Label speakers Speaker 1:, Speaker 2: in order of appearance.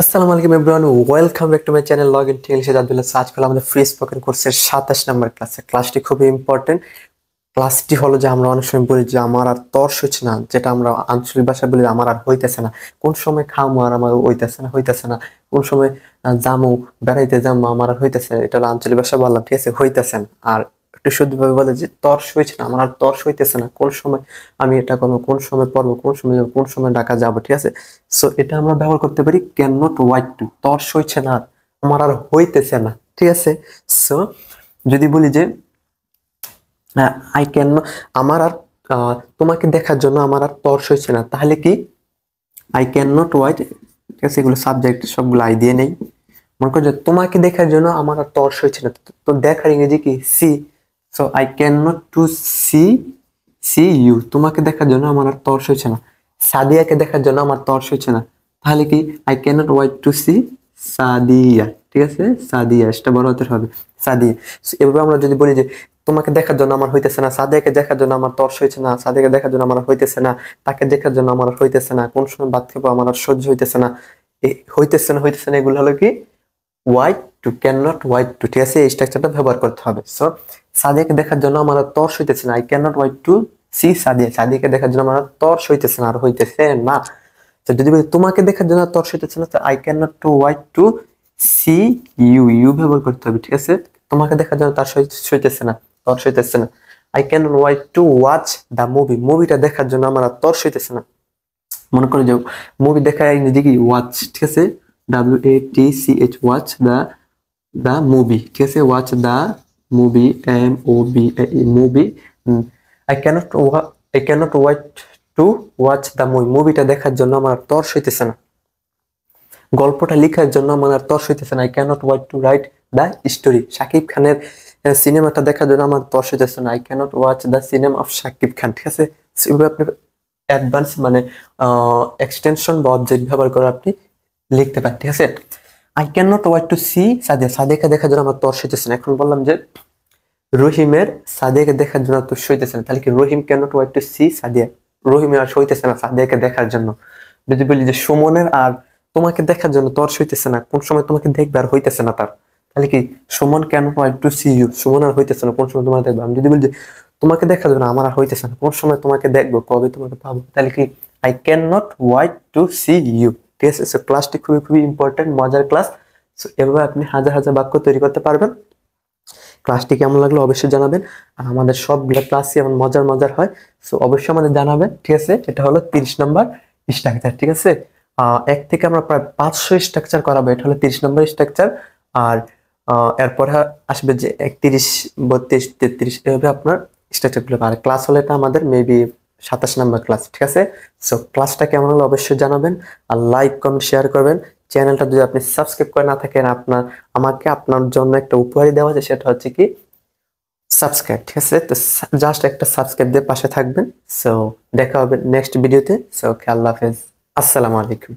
Speaker 1: আসসালামু আলাইকুম everyone, welcome back to my channel log in TL শেদ আব্দুল্লাহ। আজ করলাম আমাদের ফ্রি স্পোকেন কোর্সের 27 নম্বর ক্লাসটি খুবই ইম্পর্টেন্ট। ক্লাসটি হলো যে আমরা অনেক সময় বলি যে আমার আর তর্স হচ্ছে না, যেটা আমরা আঞ্চলিক ভাষায় বলি আমার আর হইতেছে না। কোন সময় খামো আর আমার হইতেছে না। কোন সময় যামু বেড়াইতে যামু আমার আর হইতেছে না, এটা হলো আঞ্চলিক ভাষায় বললাম, ঠিক আছে? হইতেছে না। আর একটু শুদ্ধভাবে বলে যে তর্স হয়েছে না, আমার আর তর্স হইতেছে না, কোন সময় আমি এটা করবো, কোন সময় পড়বো, কোন সময় ঢাকা যাবো, ঠিক আছে? সো এটা আমরা ব্যবহার করতে পারি ক্যান নট ওয়াইট টু, তর্স হইছে না, আমার আর হইতেছে না, ঠিক আছে? সো যদি বলি যে আই ক্যান, আমার আর তোমাকে দেখার জন্য আমার আর তর্স হইছে না, তাহলে কি আই ক্যান নট ওয়াইট, ঠিক আছে? এগুলো সাবজেক্ট সবগুলো আই দিয়ে নেই। মনে করো যে তোমাকে দেখার জন্য আমার আর তর্স হইছে না, তো দেখার ইংরেজি কি? See. So I can not to see see you, তোমাকে দেখার জন্য আমার আর তর্স হইছে না। সাদিয়াকে দেখার জন্য আমার তর্স হইছে না, তাহলে কি I can not wait to see Sadia, ঠিক আছে? সাদিয়া, সেটা বড় হাতের হবে, সাদিয়া। এভাবে আমরা যদি বলি যে তোমাকে দেখার জন্য আমার হইতেছে না, সাদিয়াকে দেখার জন্য আমার তর্স হইছে না, সাদিয়াকে দেখার জন্য আমার হইতেছে না, তাকে দেখার জন্য আমার হইতেছে না, কোন সময় ভাত খাবো আমার আর সহ্য হইতেছে না, হইতেছে না, এগুলো হলো কি wait to, can not wait to, ঠিক আছে? এই স্ট্রাকচারটা ব্যবহার করতে হবে। সো সাদিয়াকে দেখার জন্য আমার আর তর্স হইতেছে না, I can not wait to see Sadia, সাদিয়াকে দেখার জন্য আমার আর তর্স হইতেছে না, আর হইতেছে না। তো যদি বলি তোমাকে দেখার জন্য তর্স হইতেছে না, তো I can not to wait to see you, you ব্যবহার করতে হবে, ঠিক আছে? তোমাকে দেখার জন্য তার হইতেছে না, তর্স হইতেছে না। I can not wait to watch the movie, মুভিটা দেখার জন্য আমার আর তর্স হইতেছে না। মনে করো যে মুভি দেখা ইংরেজি কি? ওয়াচ, ঠিক আছে? WATCH, ওয়াচ দ্য মুভি, ঠিক আছে? Watch the movie, movie. I cannot wait to watch the movie, মুভিটা দেখার জন্য আমার আর তর্স হইতেছে না। গল্পটা লেখার জন্য আমার আর তর্স হইতেছে না, I cannot wait to write the story, Shakib খানের সিনেমাটা দেখার জন্য আমার তর্স হইতেছে না, I cannot watch the cinema of Shakib Khan, ঠিক আছে? এভাবে আপনি অ্যাডভান্স মানে এক্সটেনশন বা অবজেক্ট ব্যবহার করে আপনি লিখতে পারেন, ঠিক আছে? I can not wait to see Sadia, সাদিয়াকে দেখার জন্য আমার তর্স হইতেছে না। এখন বললাম যে রহিমের সাদিয়াকে দেখার জন্য তর্স হইতেছে না, তাহলে কি Rahim can not wait to see Sadia, রহিমের আর হইতেছে না সাদিয়াকে দেখার জন্য। যদি বলি যে সুমনের আর তোমাকে দেখার জন্য তর্স হইতেছে না, কোন সময় তোমাকে দেখবে আর হইতেছে না তার, তাহলে কি Suman can not wait to see you, Suman আর হইতেছে না, কোন সময় তোমাকে দেখবে। আমি যদি বলি যে তোমাকে দেখার জন্য আমার আর হইতেছে না, কোন সময় তোমাকে দেখবো, কবে তোমাকে পাবো, তাহলে কি I can not wait to see you, ঠিক আছে? সো ক্লাসটি খুবই খুবই ইম্পর্টেন্ট, মজার ক্লাস। সো এভাবে আপনি হাজার হাজার বাক্য তৈরি করতে পারবেন। ক্লাসটি কেমন লাগলো অবশ্যই জানাবেন, আর আমাদের সবগুলো ক্লাসই এমন মজার মজার হয়। সো অবশ্যই আমাদের জানাবেন, ঠিক আছে? এটা হলো 30 নম্বর স্ট্রাকচার, ঠিক আছে? এক থেকে আমরা প্রায় 500 স্ট্রাকচার করাবো, এটা হলো 30 নম্বর স্ট্রাকচার। আর এরপরে আসবে যে 31, 32, 33, এভাবে আপনার স্ট্রাকচার গুলো। আর ক্লাস হলো এটা আমাদের মেবি 27 নম্বর ক্লাস, ঠিক আছে? সো ক্লাসটা কেমন হলো অবশ্যই জানাবেন, আর লাইক কমেন্ট শেয়ার করবেন। চ্যানেলটা যদি আপনি সাবস্ক্রাইব করে না থাকেন, আমাকে আপনার জন্য একটা উপহারই দেওয়া আছে, সেটা হচ্ছে কি সাবস্ক্রাইব, ঠিক আছে? তো জাস্ট একটা সাবস্ক্রাইব দিয়ে পাশে থাকবেন। সো দেখা হবে নেক্সট ভিডিওতে। সো আল্লাহ হাফেজ, আসসালামু আলাইকুম।